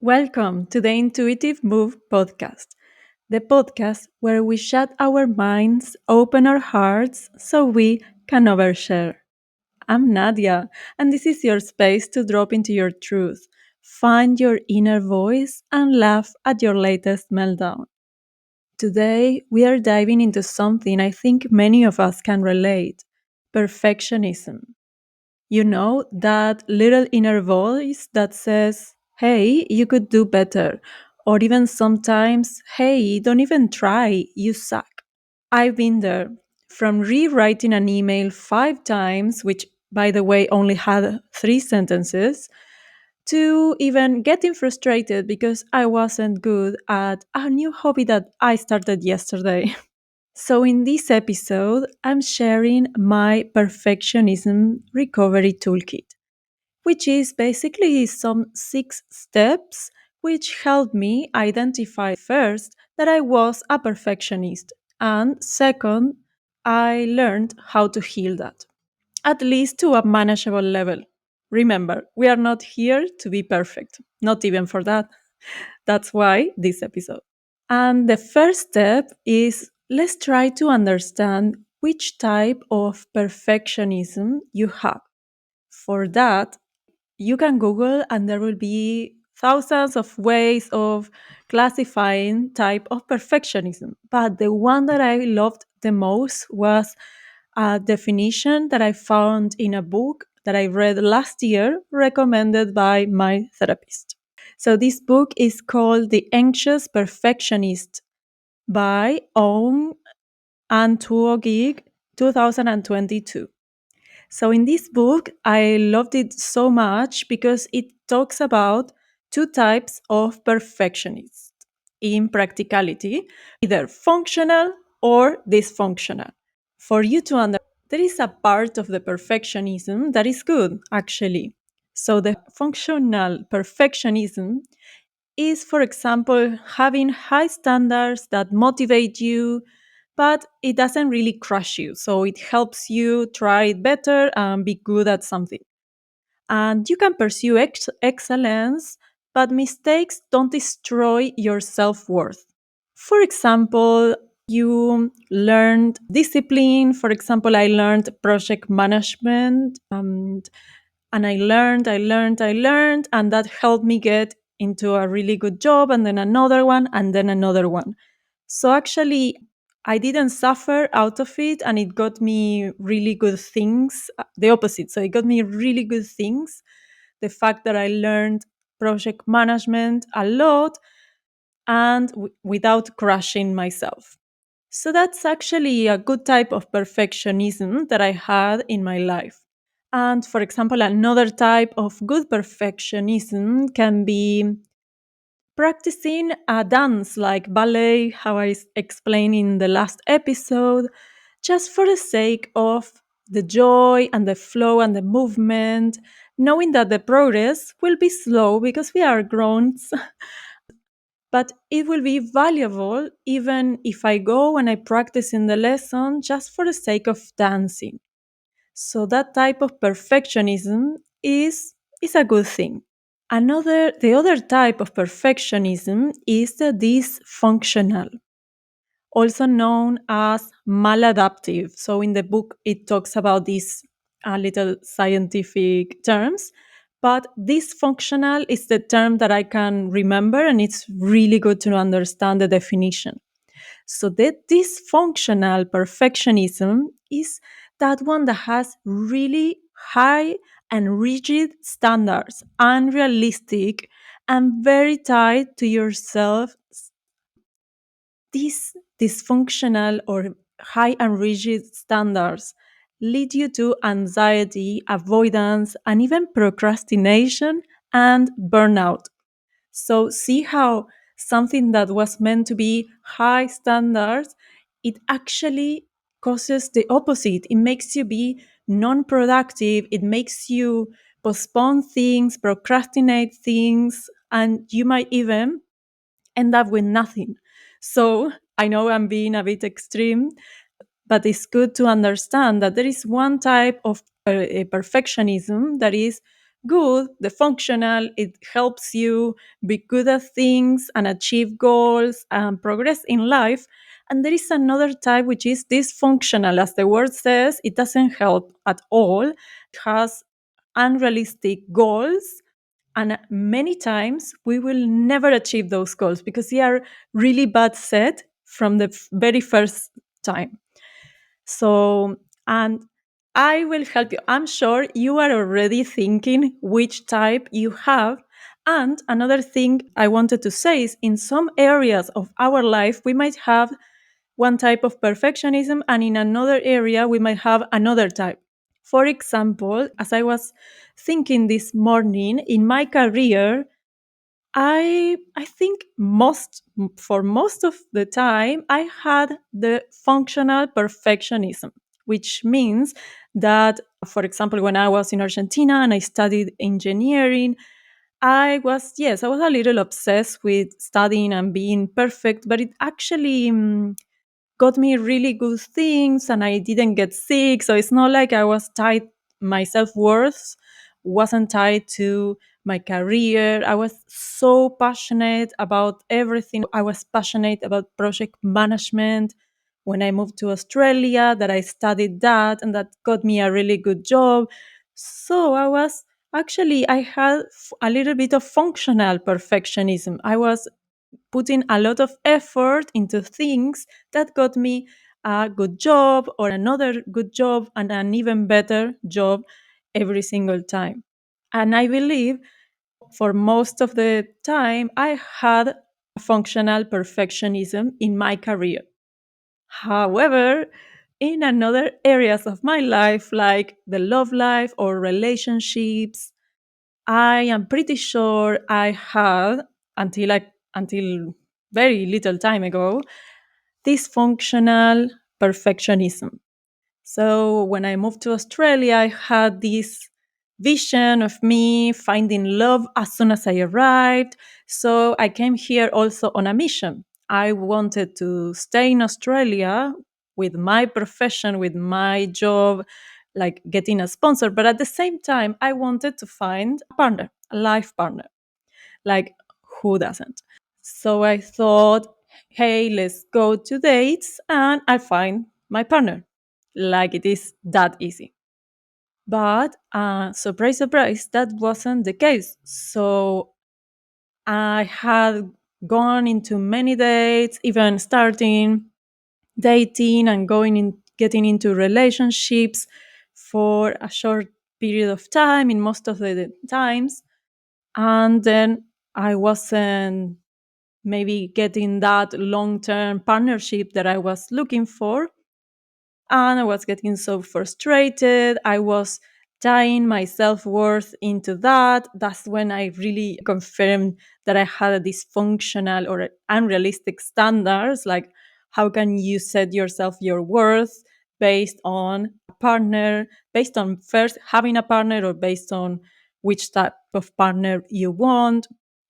Welcome to the Intuitive Move podcast, the podcast where we shut our minds, open our hearts so we can overshare. I'm Nadia, and this is your space to drop into your truth, find your inner voice, and laugh at your latest meltdown. Today, we are diving into something I think many of us can relate: perfectionism. You know, that little inner voice that says, hey, you could do better. Or even sometimes, hey, don't even try, you suck. I've been there. From rewriting an email 5 times, which by the way only had 3 sentences, to even getting frustrated because I wasn't good at a new hobby that I started yesterday. So, in this episode, I'm sharing my perfectionism recovery toolkit, which is basically some 6 steps which helped me identify first that I was a perfectionist, and second, I learned how to heal that, at least to a manageable level. Remember, we are not here to be perfect, not even for that. That's why this episode. And the first step is, let's try to understand which type of perfectionism you have. For that, you can Google and there will be thousands of ways of classifying type of perfectionism. But the one that I loved the most was a definition that I found in a book that I read last year, recommended by my therapist. So this book is called The Anxious Perfectionist by Own and Tuogig 2022. So in this book, I loved it so much because it talks about 2 types of perfectionists in practicality, either functional or dysfunctional. For you to understand, there is a part of the perfectionism that is good, actually. So the functional perfectionism is, for example, having high standards that motivate you, but it doesn't really crush you. So it helps you try it better and be good at something. And you can pursue excellence, but mistakes don't destroy your self worth. For example, you learned discipline. For example, I learned project management, and I learned, and that helped me get into a really good job, and then another one, and then another one. So actually, I didn't suffer out of it, and it got me really good things. The opposite. So it got me really good things. The fact that I learned project management a lot and without crushing myself. So that's actually a good type of perfectionism that I had in my life. And for example, another type of good perfectionism can be practicing a dance like ballet, how I explained in the last episode, just for the sake of the joy and the flow and the movement, knowing that the progress will be slow because we are grown, but it will be valuable even if I go and I practice in the lesson just for the sake of dancing. So that type of perfectionism is a good thing. The other type of perfectionism is the dysfunctional, also known as maladaptive. So in the book, it talks about these little scientific terms, but dysfunctional is the term that I can remember, and it's really good to understand the definition. So the dysfunctional perfectionism is that one that has really high and rigid standards, unrealistic and very tied to yourself. These dysfunctional or high and rigid standards lead you to anxiety, avoidance, and even procrastination and burnout. So, see how something that was meant to be high standards, it actually causes the opposite. It makes you be non productive, it makes you postpone things, procrastinate things, and you might even end up with nothing. So, I know I'm being a bit extreme, but it's good to understand that there is one type of perfectionism that is good, the functional, it helps you be good at things and achieve goals and progress in life. And there is another type which is dysfunctional. As the word says, it doesn't help at all. It has unrealistic goals. And many times we will never achieve those goals because they are really bad set from the very first time. So, and I will help you. I'm sure you are already thinking which type you have. And another thing I wanted to say is in some areas of our life, we might have one type of perfectionism, and in another area, we might have another type. For example, as I was thinking this morning, in my career, I think most of the time I had the functional perfectionism, which means that, for example, when I was in Argentina and I studied engineering, I was a little obsessed with studying and being perfect, but it actually got me really good things and I didn't get sick. So it's not like I was tied, my self worth wasn't tied to my career. I was so passionate about everything. I was passionate about project management when I moved to Australia, that I studied that and that got me a really good job. So I had a little bit of functional perfectionism. I was putting a lot of effort into things that got me a good job or another good job and an even better job every single time. And I believe for most of the time, I had functional perfectionism in my career. However, in another areas of my life, like the love life or relationships, I am pretty sure I had until very little time ago dysfunctional perfectionism. So when I moved to Australia, I had this vision of me finding love as soon as I arrived. So I came here also on a mission. I wanted to stay in Australia with my profession, with my job, like getting a sponsor. But at the same time, I wanted to find a partner, a life partner. Like, who doesn't? So I thought, hey, let's go to dates and I'll find my partner. Like it is that easy. But surprise, surprise, that wasn't the case. So I had gone into many dates, even starting dating and getting into relationships for a short period of time in most of the times. And then I wasn't maybe getting that long term partnership that I was looking for. And I was getting so frustrated. I was tying my self worth into that. That's when I really confirmed that I had a dysfunctional or unrealistic standards. Like, how can you set yourself your worth based on a partner, based on first having a partner, or based on which type of partner you want?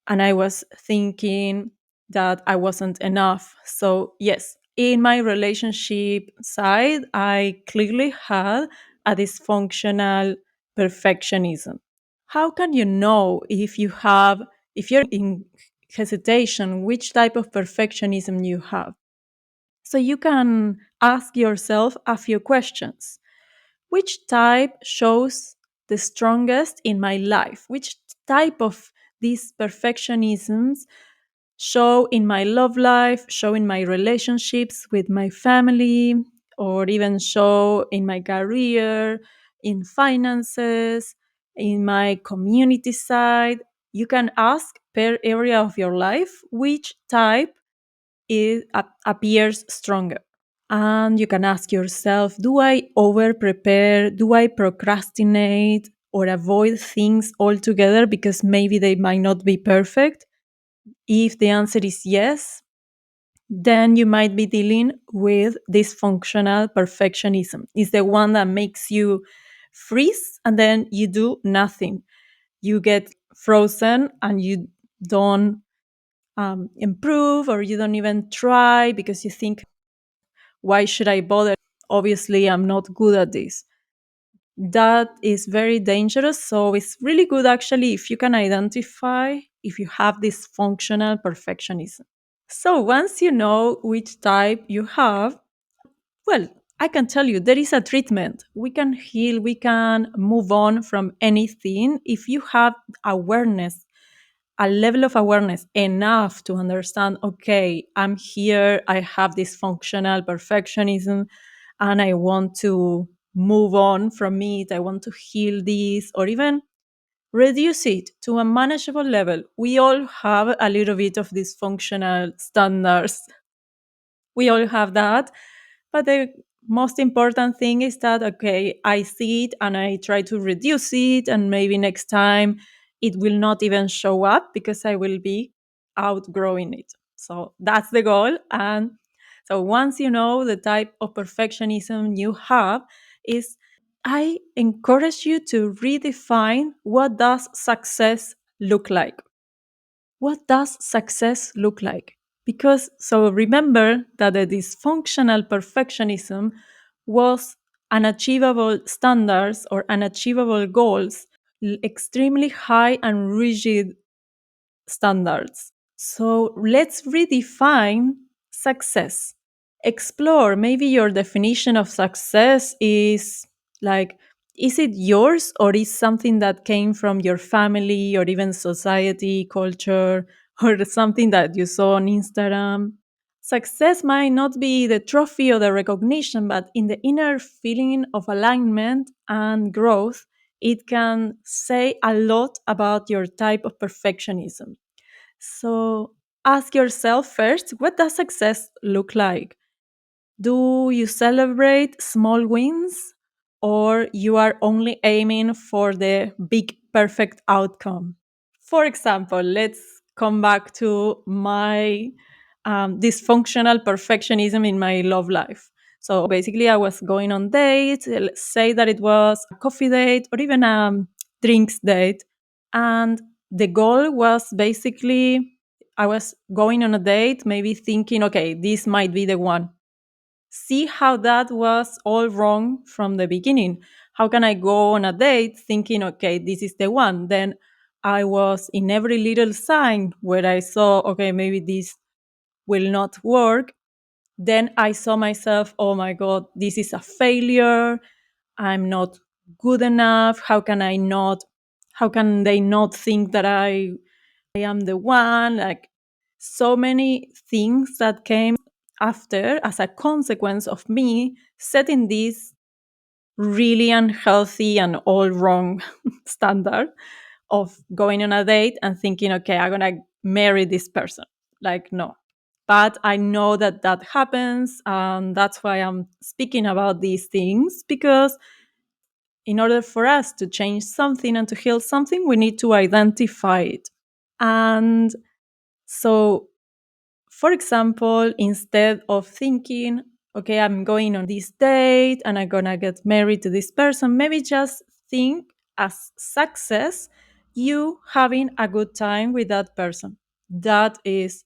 And I was thinking that I wasn't enough. So, yes, in my relationship side, I clearly had a dysfunctional perfectionism. How can you know if you're in hesitation, which type of perfectionism you have? So you can ask yourself a few questions. Which type shows the strongest in my life? Which type of these perfectionisms show in my love life, show in my relationships with my family, or even show in my career, in finances, in my community side? You can ask per area of your life which type appears stronger. And you can ask yourself, do I over prepare? Do I procrastinate or avoid things altogether because maybe they might not be perfect? If the answer is yes, then you might be dealing with dysfunctional perfectionism. It's the one that makes you freeze and then you do nothing. You get frozen and you don't improve, or you don't even try because you think, why should I bother? Obviously, I'm not good at this. That is very dangerous. So it's really good actually if you can identify if you have this functional perfectionism. So once you know which type you have, well, I can tell you there is a treatment. We can heal, we can move on from anything if you have awareness, a level of awareness enough to understand, okay, I'm here, I have this functional perfectionism, and I want to move on from it. I want to heal this, or even reduce it to a manageable level. We all have a little bit of dysfunctional standards. We all have that. But the most important thing is that, okay, I see it and I try to reduce it. And maybe next time it will not even show up because I will be outgrowing it. So that's the goal. And so once you know the type of perfectionism you have, is I encourage you to redefine what does success look like. What does success look like? Because so remember that the dysfunctional perfectionism was unachievable standards or unachievable goals, extremely high and rigid standards. So let's redefine success. Explore maybe your definition of success is like, is it yours or is something that came from your family or even society, culture, or something that you saw on Instagram? Success might not be the trophy or the recognition, but in the inner feeling of alignment and growth, it can say a lot about your type of perfectionism. So ask yourself first, what does success look like? Do you celebrate small wins or you are only aiming for the big perfect outcome? For example, let's come back to my dysfunctional perfectionism in my love life. So basically, I was going on dates, let's say that it was a coffee date or even a drinks date. And the goal was basically, I was going on a date, maybe thinking, okay, this might be the one. See how that was all wrong from the beginning. How can I go on a date thinking, okay, this is the one? Then I was in every little sign where I saw, okay, maybe this will not work. Then I saw myself, oh my God, this is a failure. I'm not good enough. How can they not think that I am the one? Like so many things that came after as a consequence of me setting this really unhealthy and all wrong standard of going on a date and thinking, okay, I'm going to marry this person. Like, no. But I know that that happens. And that's why I'm speaking about these things, because in order for us to change something and to heal something, we need to identify it. And so, for example, instead of thinking, okay, I'm going on this date and I'm gonna get married to this person, maybe just think as success you having a good time with that person. That is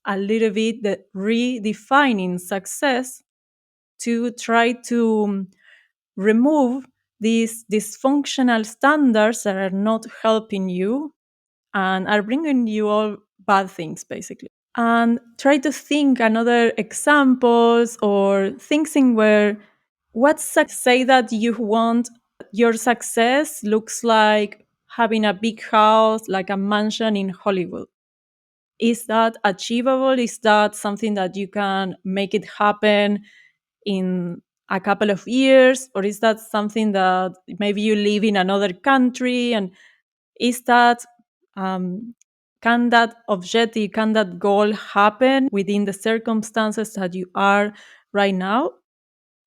a little bit the redefining success, to try to remove these dysfunctional standards that are not helping you and are bringing you all bad things, basically. And try to think another examples or things in where what say that you want your success looks like having a big house, like a mansion in Hollywood. Is that achievable? Is that something that you can make it happen in a couple of years? Or is that something that maybe you live in another country? And is that, um, can that objective, can that goal happen within the circumstances that you are right now?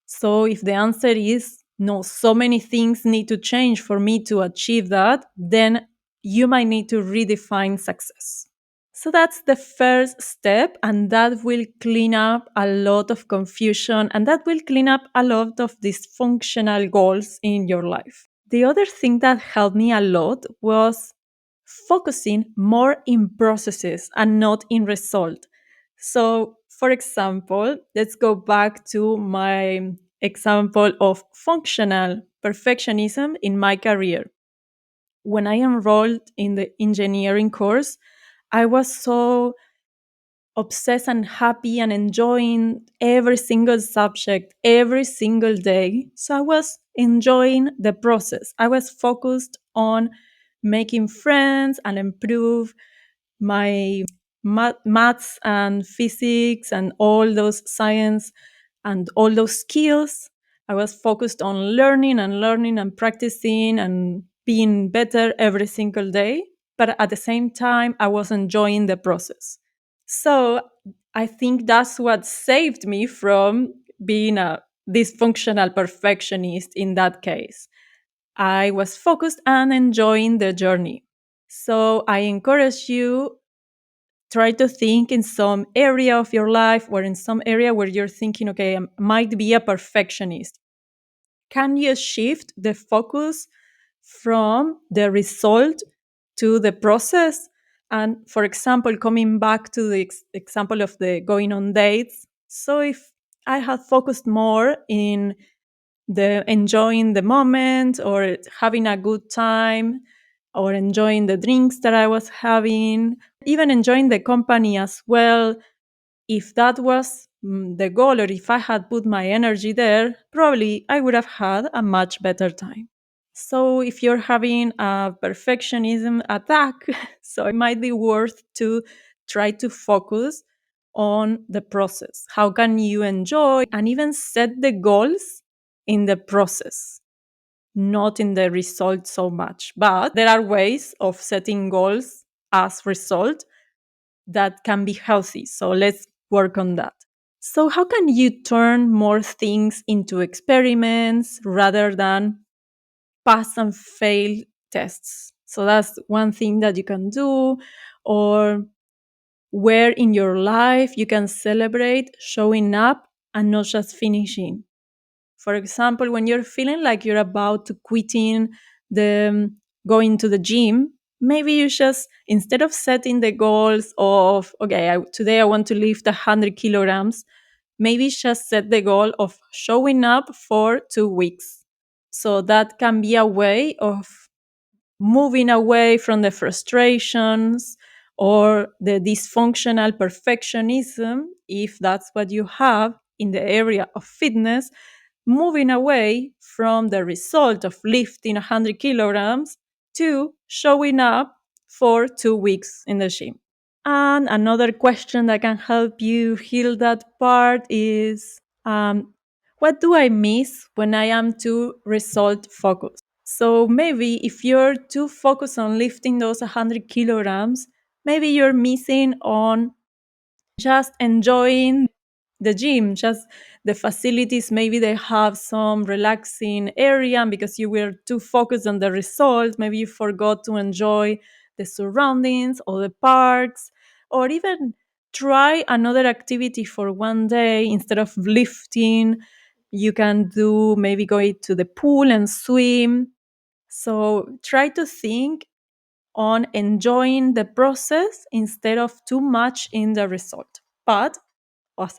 So if the answer is no, so many things need to change for me to achieve that, then you might need to redefine success. So that's the first step, and that will clean up a lot of confusion and that will clean up a lot of dysfunctional goals in your life. The other thing that helped me a lot was focusing more in processes and not in result. So, for example, let's go back to my example of functional perfectionism in my career. When I enrolled in the engineering course, I was so obsessed and happy and enjoying every single subject every single day. So I was enjoying the process. I was focused on making friends and improve my maths and physics and all those science and all those skills. I was focused on learning and practicing and being better every single day. But at the same time, I was enjoying the process. So I think that's what saved me from being a dysfunctional perfectionist in that case. I was focused and enjoying the journey. So I encourage you, try to think in some area of your life or in some area where you're thinking, okay, I might be a perfectionist. Can you shift the focus from the result to the process? And for example, coming back to the example of the going on dates. So if I had focused more in the enjoying the moment or having a good time or enjoying the drinks that I was having, even enjoying the company as well. If that was the goal, or if I had put my energy there, probably I would have had a much better time. So if you're having a perfectionism attack, so it might be worth to try to focus on the process. How can you enjoy and even set the goals in the process, not in the result so much? But there are ways of setting goals as result that can be healthy. So let's work on that. So how can you turn more things into experiments rather than pass and fail tests? So that's one thing that you can do. Or where in your life you can celebrate showing up and not just finishing. For example, when you're feeling like you're about to quitting the going to the gym, maybe you just, instead of setting the goals of, okay, today I want to lift 100 kilograms, maybe just set the goal of showing up for 2 weeks. So that can be a way of moving away from the frustrations or the dysfunctional perfectionism, if that's what you have in the area of fitness, moving away from the result of lifting 100 kilograms to showing up for 2 weeks in the gym. And another question that can help you heal that part is, what do I miss when I am too result focused? So maybe if you're too focused on lifting those 100 kilograms, maybe you're missing on just enjoying the gym, just the facilities. Maybe they have some relaxing area, and because you were too focused on the result, maybe you forgot to enjoy the surroundings or the parks, or even try another activity for one day. Instead of lifting, you can do maybe go to the pool and swim. So try to think on enjoying the process instead of too much in the result. But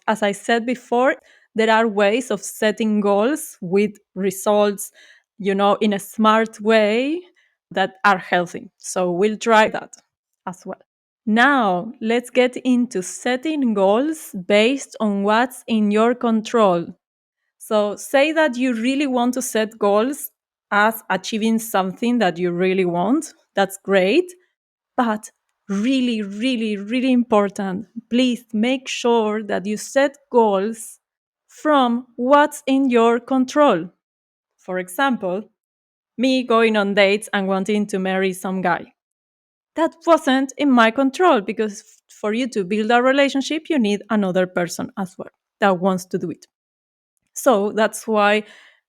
as I said before, there are ways of setting goals with results, in a smart way that are healthy. So we'll try that as well. Now, let's get into setting goals based on what's in your control. So, say that you really want to set goals as achieving something that you really want. That's great. But really, really, really important, please make sure that you set goals from what's in your control. For example, me going on dates and wanting to marry some guy. That wasn't in my control because for you to build a relationship, you need another person as well that wants to do it. So that's why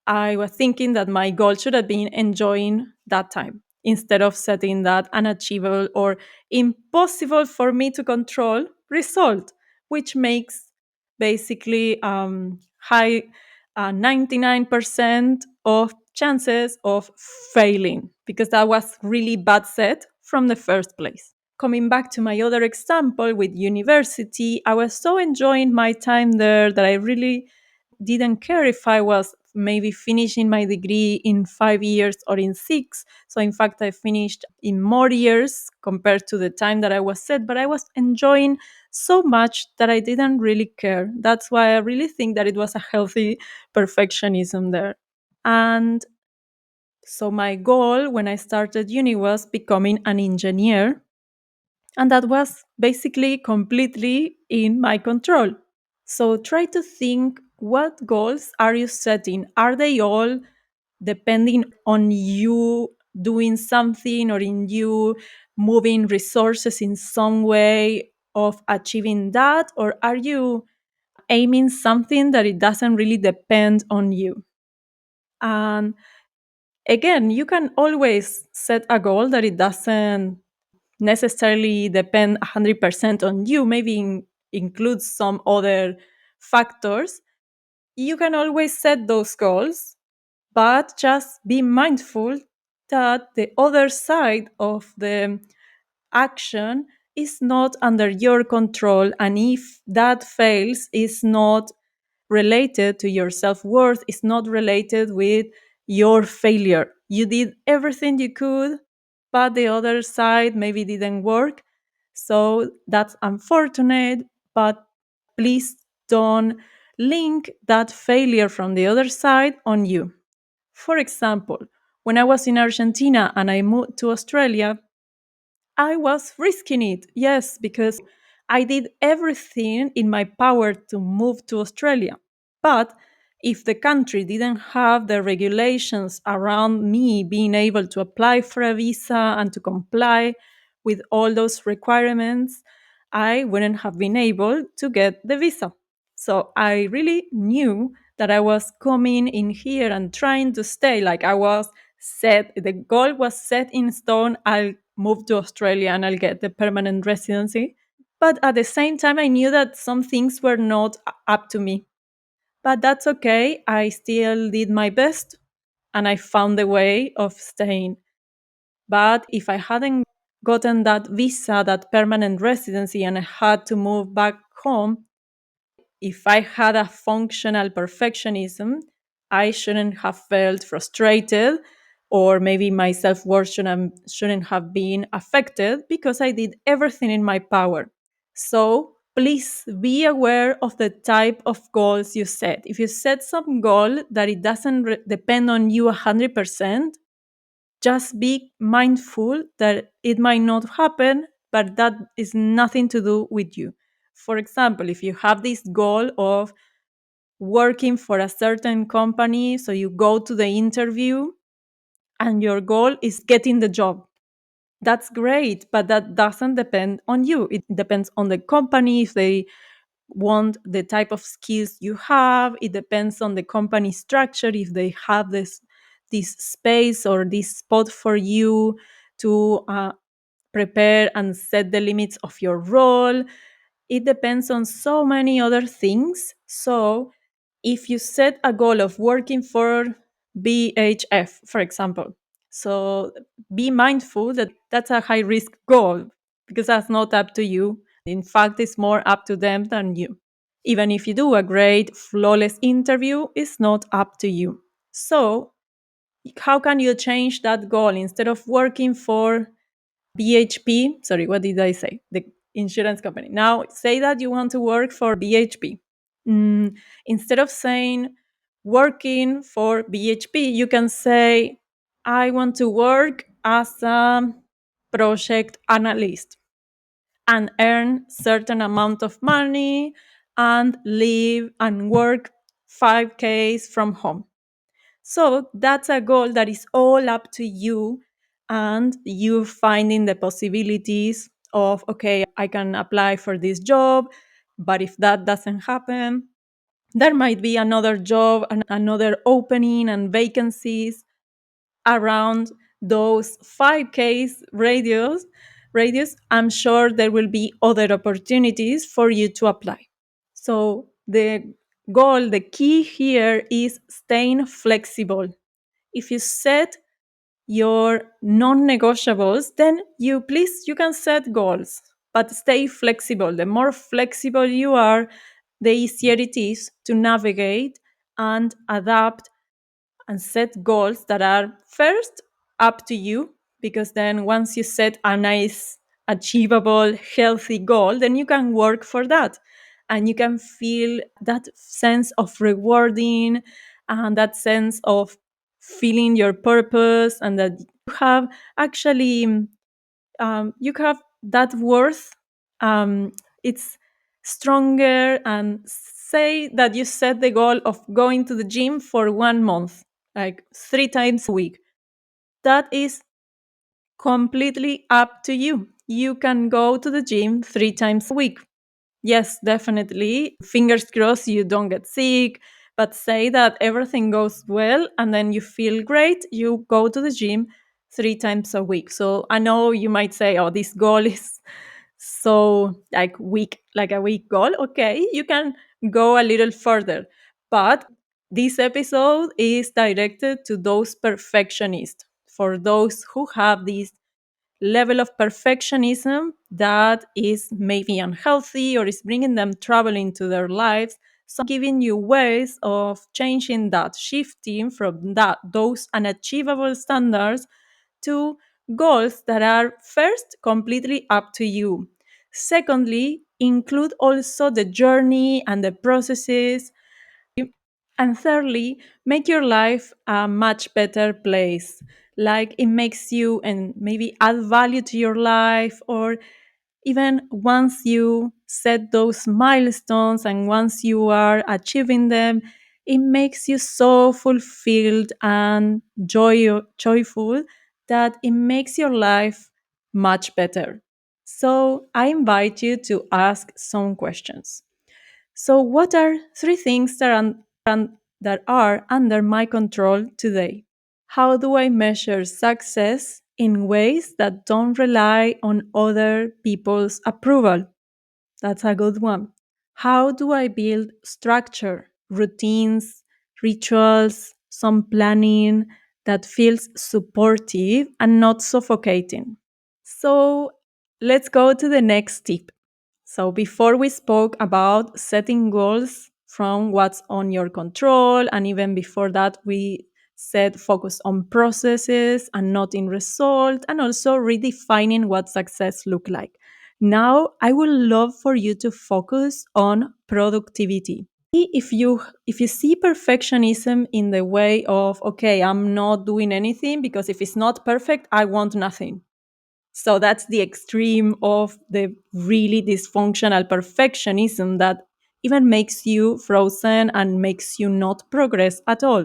I was thinking that my goal should have been enjoying that time instead of setting that unachievable or impossible for me to control result, which makes basically high 99% of chances of failing because that was really bad set from the first place. Coming back to my other example with university, I was so enjoying my time there that I really didn't care if I was maybe finishing my degree in 5 years or in six. So, in fact, I finished in more years compared to the time that I was set, but I was enjoying so much that I didn't really care. That's why I really think that it was a healthy perfectionism there. And so, my goal when I started uni was becoming an engineer. And that was basically completely in my control. So try to think, what goals are you setting? Are they all depending on you doing something or in you moving resources in some way of achieving that? Or are you aiming something that it doesn't really depend on you? And again, you can always set a goal that it doesn't necessarily depend 100% on you, maybe includes some other factors. You can always set those goals, but just be mindful that the other side of the action is not under your control. And if that fails, is not related to your self-worth, is not related with your failure. You did everything you could, but the other side maybe didn't work. So that's unfortunate, but please don't link that failure from the other side on you. For example, when I was in Argentina and I moved to Australia, I was risking it, yes, because I did everything in my power to move to Australia. But if the country didn't have the regulations around me being able to apply for a visa and to comply with all those requirements, I wouldn't have been able to get the visa. So I really knew that I was coming in here and trying to stay. Like I was set, the goal was set in stone. I'll move to Australia and I'll get the permanent residency. But at the same time, I knew that some things were not up to me. But that's okay. I still did my best and I found a way of staying. But if I hadn't gotten that visa, that permanent residency, and I had to move back home, if I had a functional perfectionism, I shouldn't have felt frustrated, or maybe my self worth shouldn't have been affected because I did everything in my power. So please be aware of the type of goals you set. If you set some goal that it doesn't depend on you 100%, just be mindful that it might not happen, but that is nothing to do with you. For example, if you have this goal of working for a certain company, so you go to the interview and your goal is getting the job. That's great, but that doesn't depend on you. It depends on the company if they want the type of skills you have. It depends on the company structure if they have this space or this spot for you to prepare and set the limits of your role. It depends on so many other things. So if you set a goal of working for BHF, for example, so be mindful that that's a high risk goal because that's not up to you. In fact, it's more up to them than you. Even if you do a great, flawless interview, it's not up to you. So, how can you change that goal? Instead of working for BHP, sorry, what did I say? The insurance company. Now, say that you want to work for BHP. Instead of saying working for BHP, you can say, I want to work as a project analyst and earn certain amount of money and live and work 5Ks from home. So that's a goal that is all up to you, and you finding the possibilities of, okay, I can apply for this job, but if that doesn't happen, there might be another job and another opening and vacancies around those 5Ks radius. I'm sure there will be other opportunities for you to apply. So the key here is staying flexible. If you set your non-negotiables, then you can set goals, but stay flexible. The more flexible you are, the easier it is to navigate and adapt and set goals that are first up to you, because then once you set a nice, achievable, healthy goal, then you can work for that and you can feel that sense of rewarding and that sense of feeling your purpose, and that you have actually you have that worth. It's stronger. And say that you set the goal of going to the gym for 1 month, like 3 times a week. That is completely up to you. You can go to the gym 3 times a week. Yes, definitely. Fingers crossed you don't get sick, but say that everything goes well and then you feel great, you go to the gym 3 times a week. So I know you might say, oh, this goal is so like weak, like a weak goal. Okay, you can go a little further. But this episode is directed to those perfectionists, for those who have this level of perfectionism that is maybe unhealthy or is bringing them trouble into their lives. So I'm giving you ways of changing that, shifting from that those unachievable standards to goals that are first completely up to you. Secondly, include also the journey and the processes. And thirdly, make your life a much better place. Like it makes you and maybe add value to your life, or even once you set those milestones and once you are achieving them, it makes you so fulfilled and joyful that it makes your life much better. So I invite you to ask some questions. So, what are 3 things that are under my control today? How do I measure success in ways that don't rely on other people's approval? That's a good one. How do I build structure, routines, rituals, some planning that feels supportive and not suffocating? So, let's go to the next tip. So, before we spoke about setting goals from what's on your control, and even before that, we said focus on processes and not in result, and also redefining what success look like. Now, I would love for you to focus on productivity. If you see perfectionism in the way of, okay, I'm not doing anything because if it's not perfect, I want nothing. So that's the extreme of the really dysfunctional perfectionism that even makes you frozen and makes you not progress at all.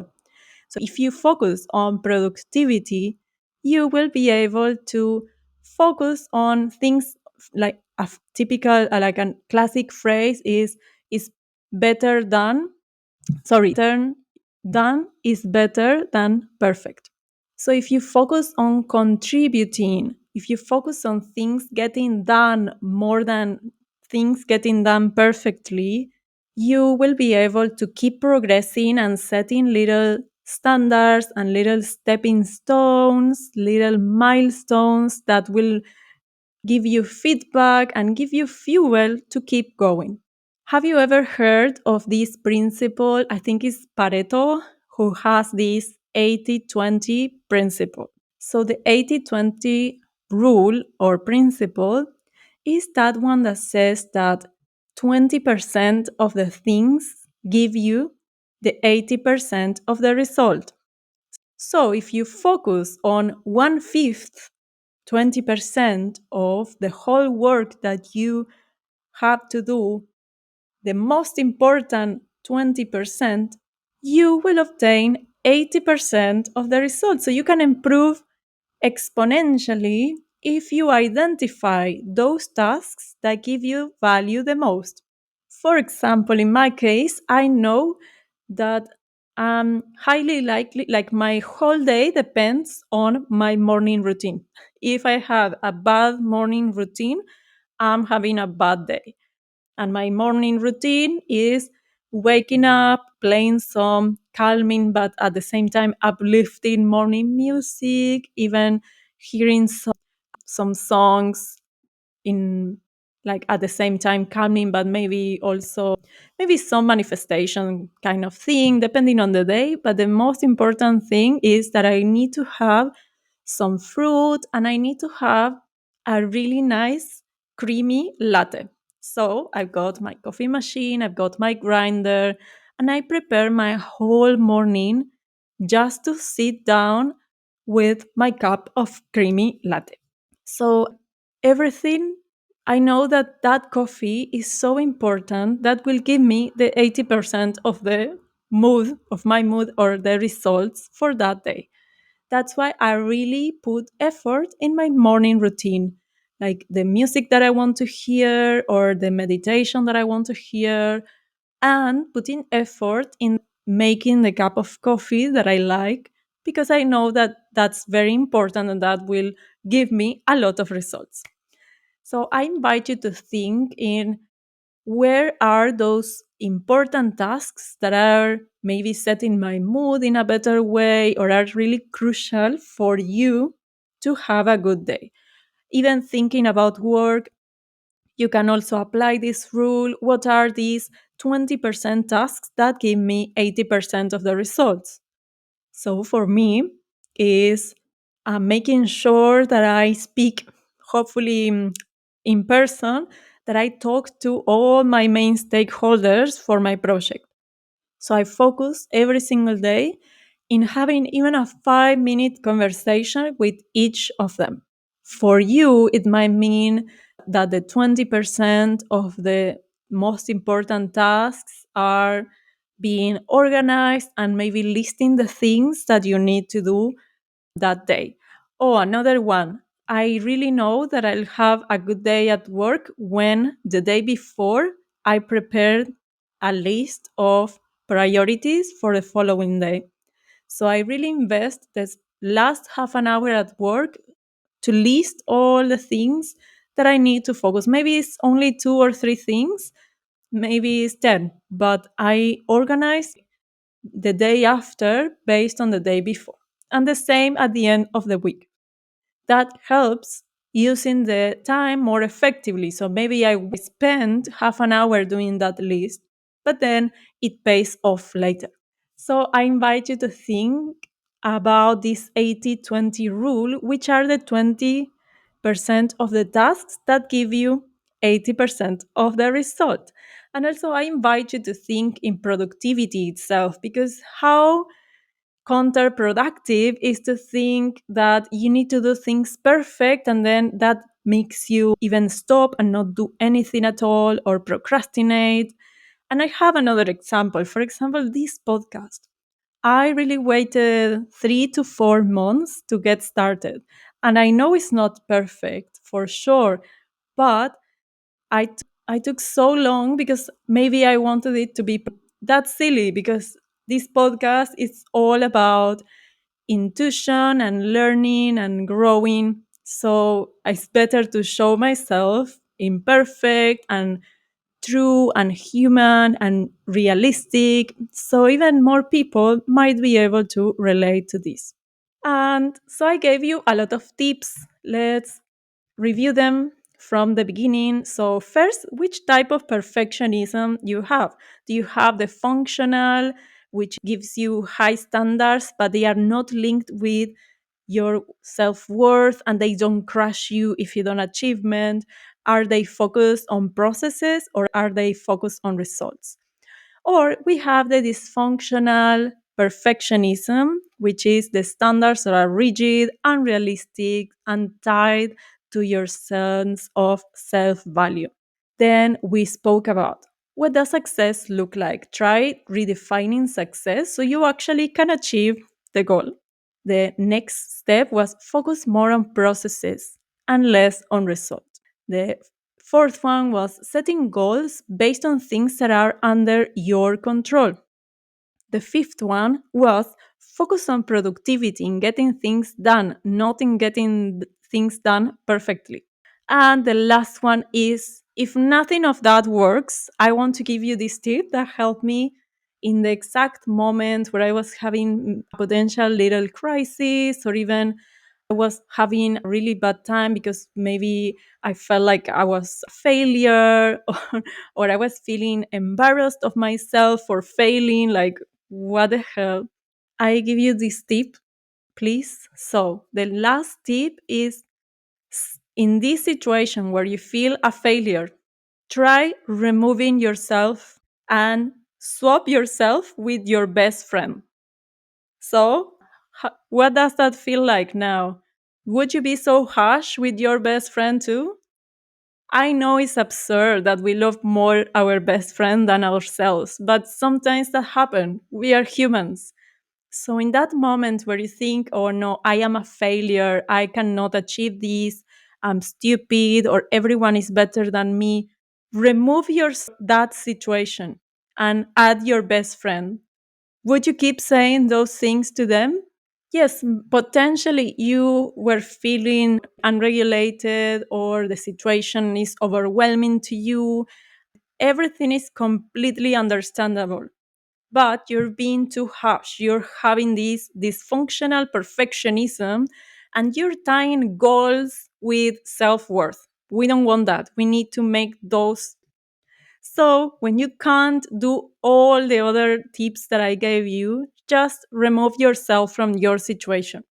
So if you focus on productivity, you will be able to focus on things like a typical, like a classic phrase is better than, sorry, turn done is better than perfect. So if you focus on contributing, if you focus on things getting done more than things getting done perfectly, you will be able to keep progressing and setting little standards and little stepping stones, little milestones that will give you feedback and give you fuel to keep going. Have you ever heard of this principle? I think it's Pareto who has this 80-20 principle. So the 80-20 rule or principle is that one that says that 20% of the things give you the 80% of the result. So if you focus on 1/5, 20% of the whole work that you have to do, the most important 20%, you will obtain 80% of the result. So you can improve exponentially if you identify those tasks that give you value the most. For example, in my case, I know that I'm highly likely, like my whole day depends on my morning routine. If I have a bad morning routine, I'm having a bad day. And my morning routine is waking up, playing some calming but at the same time uplifting morning music, even hearing some songs in like at the same time calming, but maybe also maybe some manifestation kind of thing, depending on the day. But the most important thing is that I need to have some fruit and I need to have a really nice creamy latte. So I've got my coffee machine, I've got my grinder, and I prepare my whole morning just to sit down with my cup of creamy latte. So everything, I know that that coffee is so important that will give me the 80% of the mood, of my mood or the results for that day. That's why I really put effort in my morning routine, like the music that I want to hear or the meditation that I want to hear, and putting effort in making the cup of coffee that I like, because I know that that's very important and that will give me a lot of results. So I invite you to think in where are those important tasks that are maybe setting my mood in a better way or are really crucial for you to have a good day. Even thinking about work, you can also apply this rule. What are these 20% tasks that give me 80% of the results? So for me, is making sure that I speak, hopefully in person, that I talk to all my main stakeholders for my project. So I focus every single day in having even a 5-minute conversation with each of them. For you, it might mean that the 20% of the most important tasks are being organized and maybe listing the things that you need to do that day. Oh, another one. I really know that I'll have a good day at work when the day before I prepared a list of priorities for the following day. So I really invest this last half an hour at work to list all the things that I need to focus. Maybe it's only 2 or 3 things, maybe it's 10, but I organize the day after based on the day before. And the same at the end of the week. That helps using the time more effectively. So maybe I spend half an hour doing that list, but then it pays off later. So I invite you to think about this 80-20 rule, which are the 20% of the tasks that give you 80% of the result. And also, I invite you to think in productivity itself, because how counterproductive is to think that you need to do things perfect and then that makes you even stop and not do anything at all or procrastinate. And I have another example. For example, this podcast. I really waited 3 to 4 months to get started. And I know it's not perfect for sure, but I took so long because maybe I wanted it to be that silly, because this podcast is all about intuition and learning and growing. So it's better to show myself imperfect and true and human and realistic. So even more people might be able to relate to this. And so I gave you a lot of tips. Let's review them from the beginning. So, first, which type of perfectionism you have? Do you have the functional, which gives you high standards, but they are not linked with your self worth and they don't crush you if you don't achievement? Are they focused on processes or are they focused on results? Or we have the dysfunctional perfectionism, which is the standards that are rigid, unrealistic, and tied to your sense of self value. Then we spoke about what does success look like? Try redefining success so you actually can achieve the goal. The next step was focus more on processes and less on results. The fourth one was setting goals based on things that are under your control. The fifth one was focus on productivity, in getting things done, not in getting things done perfectly. And the last one is if nothing of that works, I want to give you this tip that helped me in the exact moment where I was having a potential little crisis or even I was having a really bad time because maybe I felt like I was a failure or I was feeling embarrassed of myself for failing. Like, what the hell? I give you this tip, please. So, the last tip is in this situation where you feel a failure, try removing yourself and swap yourself with your best friend. So, what does that feel like now? Would you be so harsh with your best friend too? I know it's absurd that we love more our best friend than ourselves, but sometimes that happens. We are humans. So, in that moment where you think, oh no, I am a failure, I cannot achieve this, I'm stupid, or everyone is better than me, remove that situation and add your best friend. Would you keep saying those things to them? Yes, potentially you were feeling unregulated or the situation is overwhelming to you. Everything is completely understandable, but you're being too harsh. You're having this dysfunctional perfectionism and you're tying goals with self worth. We don't want that. We need to make those. So, when you can't do all the other tips that I gave you, just remove yourself from your situation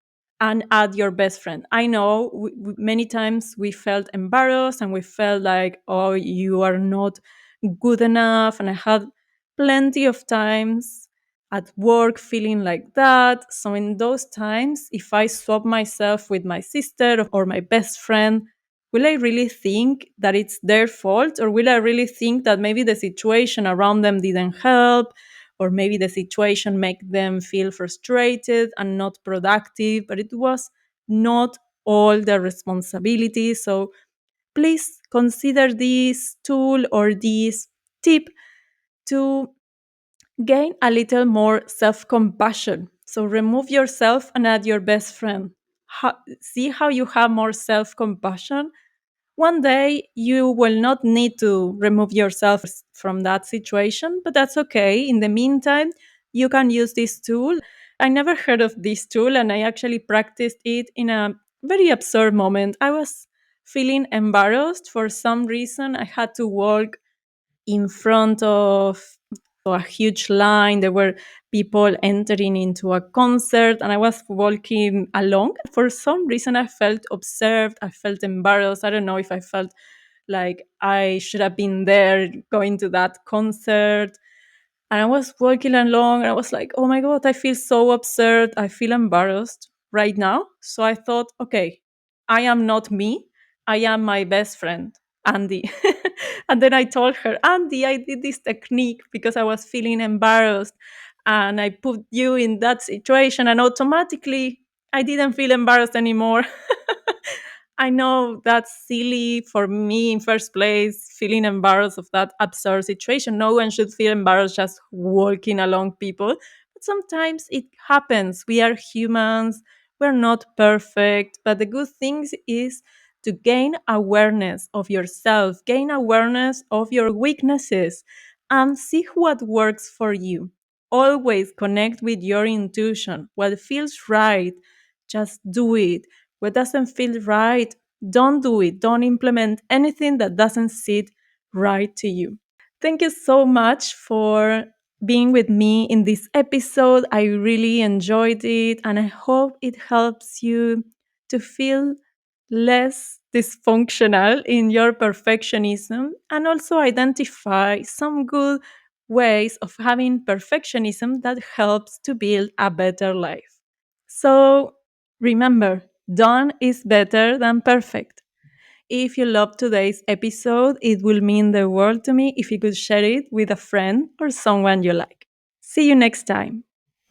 and add your best friend. I know many times we felt embarrassed and we felt like, oh, you are not good enough. And I had plenty of times at work feeling like that. So, in those times, if I swap myself with my sister or my best friend, will I really think that it's their fault? Or will I really think that maybe the situation around them didn't help? Or maybe the situation make them feel frustrated and not productive, but it was not all their responsibility. So please consider this tool or this tip to gain a little more self-compassion. So remove yourself and add your best friend. See how you have more self-compassion. One day you will not need to remove yourself from that situation, but that's okay. In the meantime, you can use this tool. I never heard of this tool, and I actually practiced it in a very absurd moment. I was feeling embarrassed for some reason. I had to walk in front of a huge line. There were people entering into a concert, and I was walking along. For some reason, I felt observed. I felt embarrassed. I don't know if I felt like I should have been there going to that concert. And I was walking along, and I was like, oh my God, I feel so absurd. I feel embarrassed right now. So I thought, okay, I am not me. I am my best friend, Andy. And then I told her, Andy, I did this technique because I was feeling embarrassed. And I put you in that situation, and automatically I didn't feel embarrassed anymore. I know that's silly for me in first place, feeling embarrassed of that absurd situation. No one should feel embarrassed just walking along people. But sometimes it happens. We are humans. We're not perfect. But the good thing is to gain awareness of yourself, gain awareness of your weaknesses, and see what works for you. Always connect with your intuition. What feels right, just do it. What doesn't feel right, don't do it. Don't implement anything that doesn't sit right to you. Thank you so much for being with me in this episode. I really enjoyed it, and I hope it helps you to feel less dysfunctional in your perfectionism and also identify some good ways of having perfectionism that helps to build a better life. So remember, done is better than perfect. If you loved today's episode, it will mean the world to me if you could share it with a friend or someone you like. See you next time.